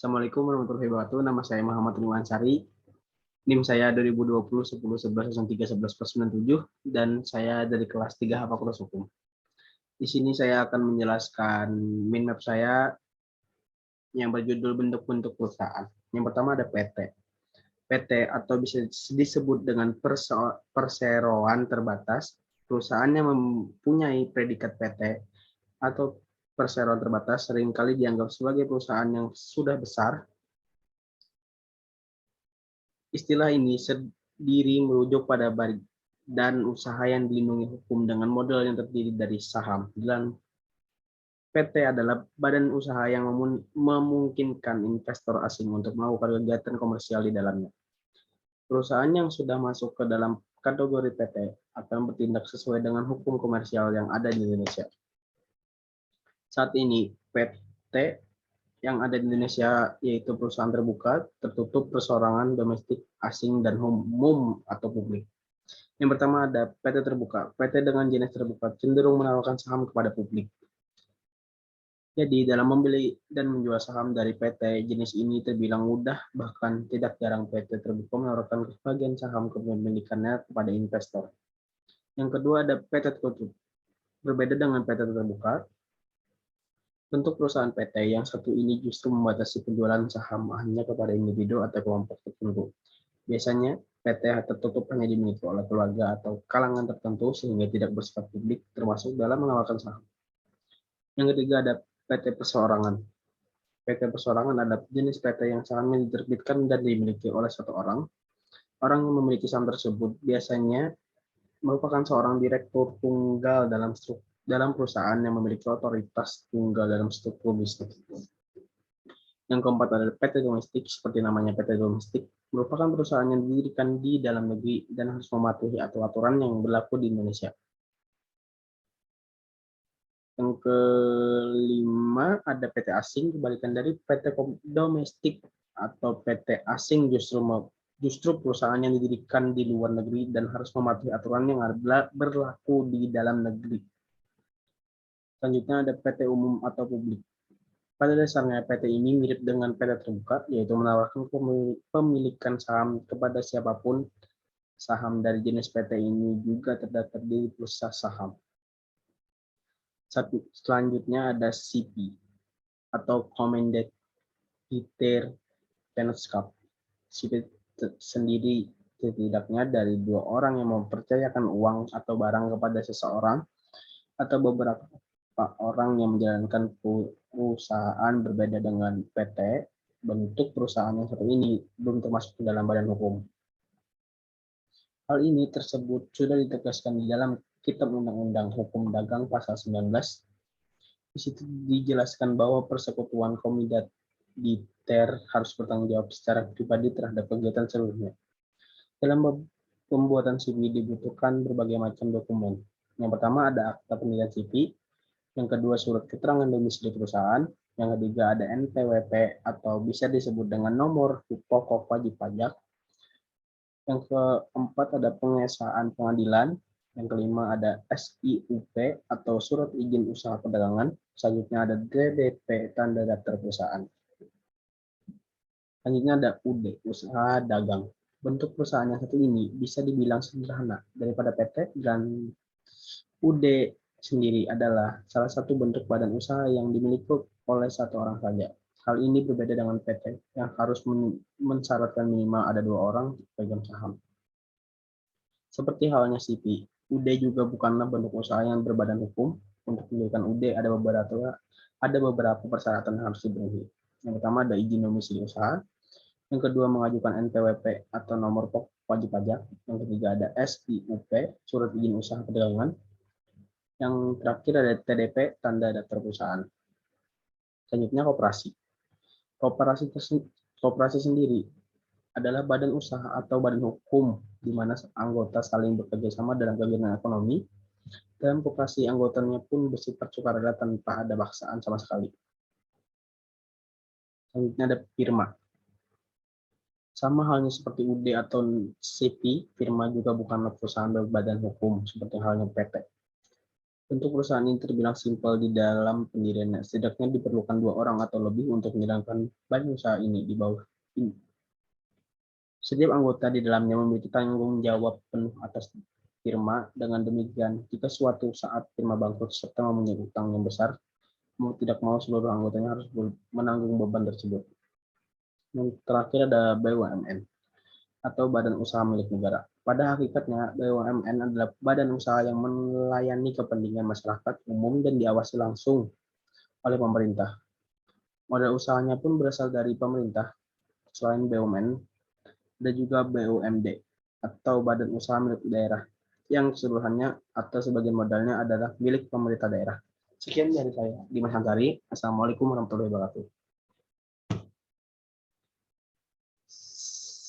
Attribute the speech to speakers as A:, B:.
A: Assalamualaikum warahmatullahi wabarakatuh. Nama saya Muhammad Ridwan Sari. NIM saya 2020 10 11 03 11 97 dan saya dari kelas 3 Fakultas Hukum. Di sini saya akan menjelaskan minmap saya yang berjudul bentuk-bentuk perusahaan. Yang pertama ada PT. PT atau bisa disebut dengan perseroan terbatas, perusahaan yang mempunyai predikat PT atau perseroan terbatas seringkali dianggap sebagai perusahaan yang sudah besar. Istilah ini sendiri merujuk pada badan usaha yang dilindungi hukum dengan model yang terdiri dari saham. Dan PT adalah badan usaha yang memungkinkan investor asing untuk melakukan kegiatan komersial di dalamnya. Perusahaan yang sudah masuk ke dalam kategori PT akan bertindak sesuai dengan hukum komersial yang ada di Indonesia. Saat ini, PT yang ada di Indonesia yaitu perusahaan terbuka, tertutup, perseorangan, domestik, asing, dan umum atau publik. Yang pertama ada PT terbuka. PT dengan jenis terbuka cenderung menawarkan saham kepada publik. Jadi dalam membeli dan menjual saham dari PT jenis ini terbilang mudah, bahkan tidak jarang PT terbuka menawarkan sebagian saham kepemilikannya kepada investor. Yang kedua ada PT tertutup. Berbeda dengan PT terbuka, bentuk perusahaan PT yang satu ini justru membatasi penjualan saham hanya kepada individu atau kelompok tertentu. Biasanya, PT tertutup hanya dimiliki oleh keluarga atau kalangan tertentu sehingga tidak bersifat publik, termasuk dalam menawarkan saham. Yang ketiga ada PT perseorangan. PT perseorangan adalah jenis PT yang sahamnya diterbitkan dan dimiliki oleh satu orang. Orang yang memiliki saham tersebut biasanya merupakan seorang direktur tunggal dalam perusahaan yang memiliki otoritas tunggal dalam struktur bisnis. Yang keempat adalah PT domestik, seperti namanya PT domestik, merupakan perusahaan yang didirikan di dalam negeri dan harus mematuhi aturan yang berlaku di Indonesia. Yang kelima ada PT asing, kebalikan dari PT domestik atau PT asing justru perusahaan yang didirikan di luar negeri dan harus mematuhi aturan yang berlaku di dalam negeri. Selanjutnya ada PT umum atau publik. Pada dasarnya PT ini mirip dengan PT terbuka, yaitu menawarkan pemilikan saham kepada siapapun. Saham dari jenis PT ini juga terdaftar di bursa saham. Selanjutnya ada CP atau Commanded Penotskap. CP sendiri setidaknya dari dua orang yang mempercayakan uang atau barang kepada seseorang atau beberapa orang yang menjalankan perusahaan. Berbeda dengan PT, bentuk perusahaan yang satu ini belum termasuk ke dalam badan hukum. Hal ini tersebut sudah ditegaskan di dalam Kitab Undang-Undang Hukum Dagang pasal 19. Di situ dijelaskan bahwa persekutuan komoditer harus bertanggung jawab secara pribadi terhadap kegiatan seluruhnya. Dalam pembuatan CV dibutuhkan berbagai macam dokumen. Yang pertama ada akta pendidikan CV, yang kedua surat keterangan domisili perusahaan, yang ketiga ada NPWP atau bisa disebut dengan nomor pokok wajib pajak, yang keempat ada pengesahan pengadilan, yang kelima ada SIUP atau surat izin usaha perdagangan, selanjutnya ada DDP tanda daftar perusahaan. Selanjutnya ada UD, usaha dagang. Bentuk perusahaan yang satu ini bisa dibilang sederhana daripada PT, dan UD sendiri adalah salah satu bentuk badan usaha yang dimiliki oleh satu orang saja. Hal ini berbeda dengan PT yang harus mensyaratkan minimal ada dua orang pegang saham. Seperti halnya CP, UD juga bukanlah bentuk usaha yang berbadan hukum. Untuk mendirikan UD ada beberapa persyaratan yang harus dipenuhi. Yang pertama ada izin domisili usaha, yang kedua mengajukan NPWP atau nomor pokok wajib pajak, yang ketiga ada SIUP, surat izin usaha perdagangan, yang terakhir ada TDP, tanda daftar perusahaan. Selanjutnya koperasi. Koperasi sendiri adalah badan usaha atau badan hukum di mana anggota saling bekerja sama dalam kegiatan ekonomi. Dalam koperasi anggotanya pun bersifat sukarela tanpa ada paksaan sama sekali. Selanjutnya ada firma. Sama halnya seperti UD atau CP, firma juga bukanlah perusahaan berbadan hukum seperti halnya PT. Untuk perusahaan ini terbilang simpel di dalam pendiriannya. Setidaknya diperlukan 2 orang atau lebih untuk menjalankan badan usaha ini di bawah ini. Setiap anggota di dalamnya memiliki tanggung jawab penuh atas firma. Dengan demikian, jika suatu saat firma bangkrut serta mempunyai utang yang besar, mau tidak mau seluruh anggotanya harus menanggung beban tersebut. Yang terakhir ada BUMN atau Badan Usaha Milik Negara. Pada hakikatnya, BUMN adalah badan usaha yang melayani kepentingan masyarakat umum dan diawasi langsung oleh pemerintah. Modal usahanya pun berasal dari pemerintah. Selain BUMN, ada juga BUMD atau Badan Usaha Milik Daerah yang keseluruhannya atau sebagian modalnya adalah milik pemerintah daerah. Sekian dari saya, Dimas Hantari. Assalamualaikum warahmatullahi wabarakatuh.